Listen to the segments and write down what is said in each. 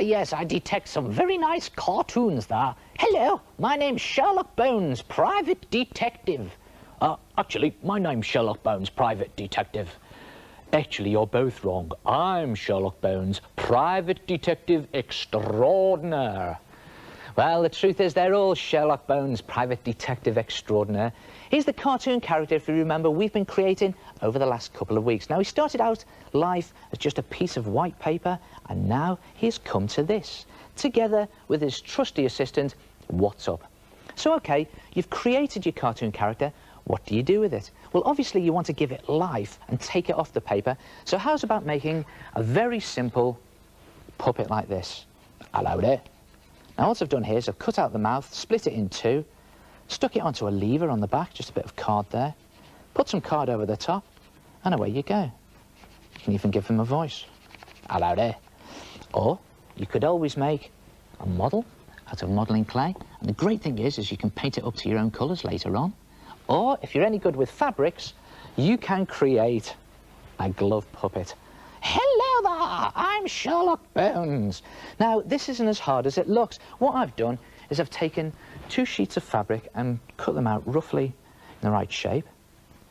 yes, I detect some very nice cartoons there. Hello, my name's Sherlock Bones, private detective. Actually, my name's Sherlock Bones, private detective. Actually, you're both wrong. I'm Sherlock Bones, private detective extraordinaire. Well, the truth is they're all Sherlock Bones, private detective extraordinaire. He's the cartoon character, if you remember, we've been creating over the last couple of weeks. Now, he started out life as just a piece of white paper, and now he's come to this, together with his trusty assistant, What's Up. So, OK, you've created your cartoon character. What do you do with it? Well, obviously, you want to give it life and take it off the paper. So how's about making a very simple puppet like this? Hello there. Now, what I've done here is I've cut out the mouth, split it in two, stuck it onto a lever on the back, just a bit of card there, put some card over the top, and away you go. You can even give him a voice. Hello there. Or you could always make a model out of modelling clay. And the great thing is you can paint it up to your own colours later on. Or, if you're any good with fabrics, you can create a glove puppet. Hello there, I'm Sherlock Bones. Now, this isn't as hard as it looks. What I've done is I've taken 2 sheets of fabric and cut them out roughly in the right shape.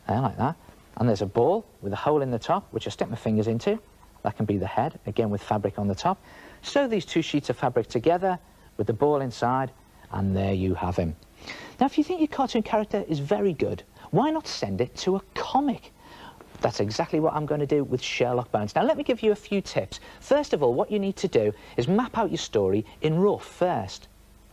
There, like that. And there's a ball with a hole in the top, which I stick my fingers into. That can be the head, again with fabric on the top. Sew these 2 sheets of fabric together with the ball inside, and there you have him. Now, if you think your cartoon character is very good, why not send it to a comic? That's exactly what I'm going to do with Sherlock Bones. Now, let me give you a few tips. First of all, what you need to do is map out your story in rough first.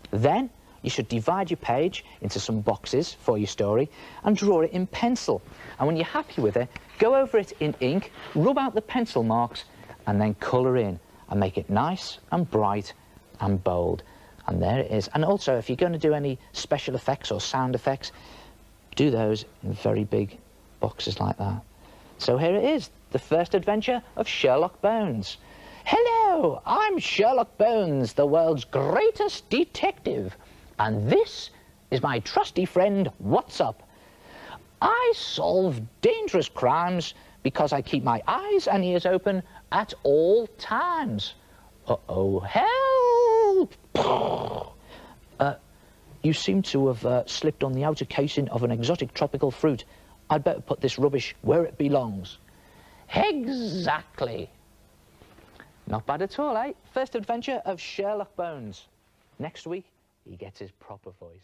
Then, you should divide your page into some boxes for your story and draw it in pencil. And when you're happy with it, go over it in ink, rub out the pencil marks, and then colour in and make it nice and bright and bold. And there it is. And also, if you're going to do any special effects or sound effects, do those in very big boxes like that. So here it is, the first adventure of Sherlock Bones. Hello, I'm Sherlock Bones, the world's greatest detective. And this is my trusty friend, What's Up. I solve dangerous crimes because I keep my eyes and ears open at all times. Uh-oh, help! You seem to have slipped on the outer casing of an exotic tropical fruit. I'd better put this rubbish where it belongs. Exactly. Not bad at all, eh? First adventure of Sherlock Bones. Next week, he gets his proper voice.